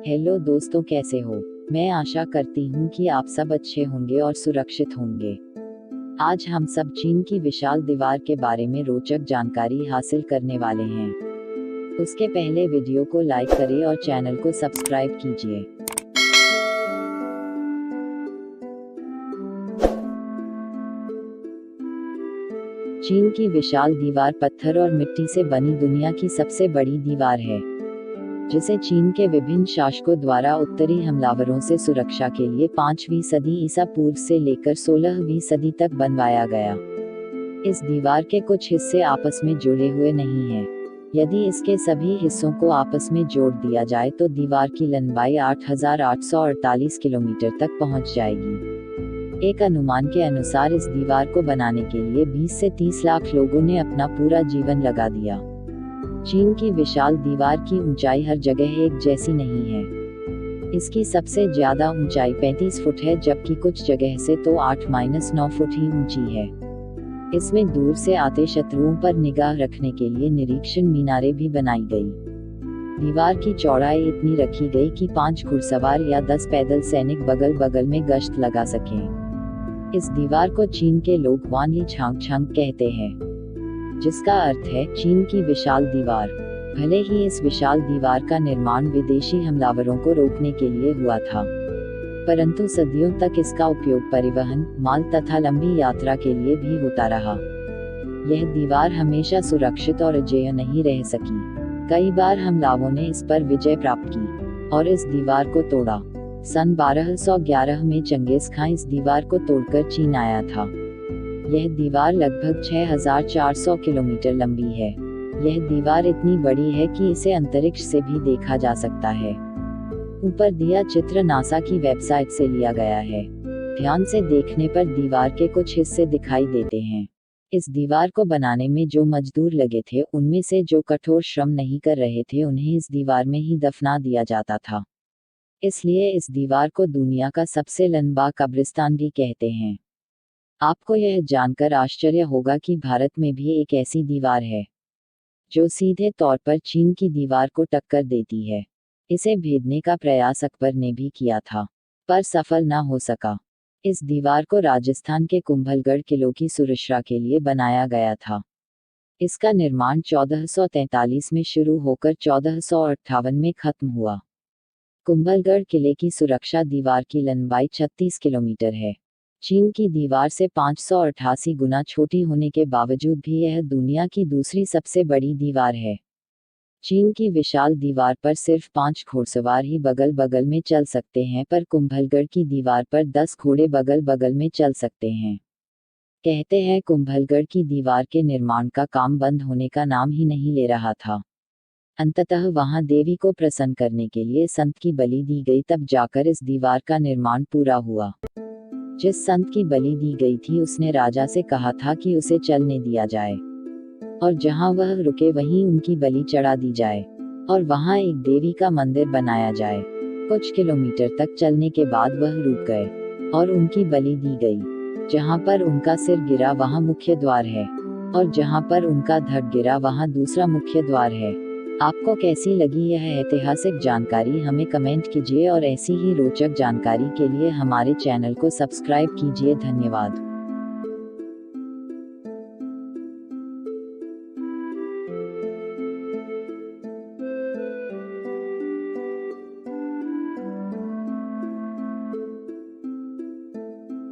Hello दोस्तों, कैसे हो। मैं आशा करती हूँ कि आप सब अच्छे होंगे और सुरक्षित होंगे। आज हम सब चीन की विशाल दीवार के बारे में रोचक जानकारी हासिल करने वाले हैं। उसके पहले वीडियो को लाइक करें और चैनल को सब्सक्राइब कीजिए। चीन की विशाल दीवार पत्थर और मिट्टी से बनी दुनिया की सबसे बड़ी दीवार है, जिसे चीन के विभिन्न शासकों द्वारा उत्तरी हमलावरों से सुरक्षा के लिए 5वीं सदी ईसा पूर्व से लेकर 16वीं सदी तक बनवाया गया। इस दीवार के कुछ हिस्से आपस में जुड़े हुए नहीं हैं। यदि इसके सभी हिस्सों को आपस में जोड़ दिया जाए तो दीवार की लंबाई 8,848 किलोमीटर तक पहुंच जाएगी। एक अनुमान के अनुसार इस दीवार को बनाने के लिए 20 से 30 लाख लोगों ने अपना पूरा जीवन लगा दिया। चीन की विशाल दीवार की ऊंचाई हर जगह एक जैसी नहीं है। इसकी सबसे ज्यादा ऊंचाई 35 फुट है, जबकि कुछ जगह से तो 8-9 फुट ही ऊंची है। इसमें दूर से आते शत्रुओं पर निगाह रखने के लिए निरीक्षण मीनारें भी बनाई गई। दीवार की चौड़ाई इतनी रखी गई कि 5 घुड़सवार या 10 पैदल सैनिक बगल बगल में गश्त लगा सकें। इस दीवार को चीन के लोग वानली छांग कहते हैं, जिसका अर्थ है चीन की विशाल दीवार। भले ही इस विशाल दीवार का निर्माण विदेशी हमलावरों को रोकने के लिए हुआ था, परंतु सदियों तक इसका उपयोग परिवहन, माल तथा लंबी यात्रा के लिए भी होता रहा। यह दीवार हमेशा सुरक्षित और अजेय नहीं रह सकी। कई बार हमलावरों ने इस पर विजय प्राप्त की और इस दीवार को तोड़ा। सन 1211 में चंगेज खां इस दीवार को तोड़कर चीन आया था। यह दीवार लगभग 6,400 किलोमीटर लंबी है। यह दीवार इतनी बड़ी है कि इसे अंतरिक्ष से भी देखा जा सकता है। ऊपर दिया चित्र नासा की वेबसाइट से लिया गया है। ध्यान से देखने पर दीवार के कुछ हिस्से दिखाई देते हैं। इस दीवार को बनाने में जो मजदूर लगे थे, उनमें से जो कठोर श्रम नहीं कर रहे थे, उन्हें इस दीवार में ही दफना दिया जाता था। इसलिए इस दीवार को दुनिया का सबसे लंबा कब्रिस्तान भी कहते हैं। आपको यह जानकर आश्चर्य होगा कि भारत में भी एक ऐसी दीवार है, जो सीधे तौर पर चीन की दीवार को टक्कर देती है। इसे भेदने का प्रयास अकबर ने भी किया था, पर सफल न हो सका। इस दीवार को राजस्थान के कुंभलगढ़ किलों की सुरक्षा के लिए बनाया गया था। इसका निर्माण 1443 में शुरू होकर 1458 में खत्म हुआ। कुंभलगढ़ किले की सुरक्षा दीवार की लंबाई 36 किलोमीटर है। चीन की दीवार से 588 गुना छोटी होने के बावजूद भी यह दुनिया की दूसरी सबसे बड़ी दीवार है। चीन की विशाल दीवार पर सिर्फ 5 घोड़सवार ही बगल बगल में चल सकते हैं, पर कुंभलगढ़ की दीवार पर 10 घोड़े बगल बगल में चल सकते हैं। कहते हैं कुंभलगढ़ की दीवार के निर्माण का काम बंद होने का नाम ही नहीं ले रहा था। अंततः वहां देवी को प्रसन्न करने के लिए संत की बलि दी गई, तब जाकर इस दीवार का निर्माण पूरा हुआ। जिस संत की बलि दी गई थी, उसने राजा से कहा था कि उसे चलने दिया जाए और जहां वह रुके वहीं उनकी बलि चढ़ा दी जाए और वहां एक देवी का मंदिर बनाया जाए। कुछ किलोमीटर तक चलने के बाद वह रुक गए और उनकी बलि दी गई। जहां पर उनका सिर गिरा वहां मुख्य द्वार है और जहां पर उनका धड़ गिरा वहां दूसरा मुख्य द्वार है। आपको कैसी लगी यह ऐतिहासिक जानकारी, हमें कमेंट कीजिए और ऐसी ही रोचक जानकारी के लिए हमारे चैनल को सब्सक्राइब कीजिए। धन्यवाद।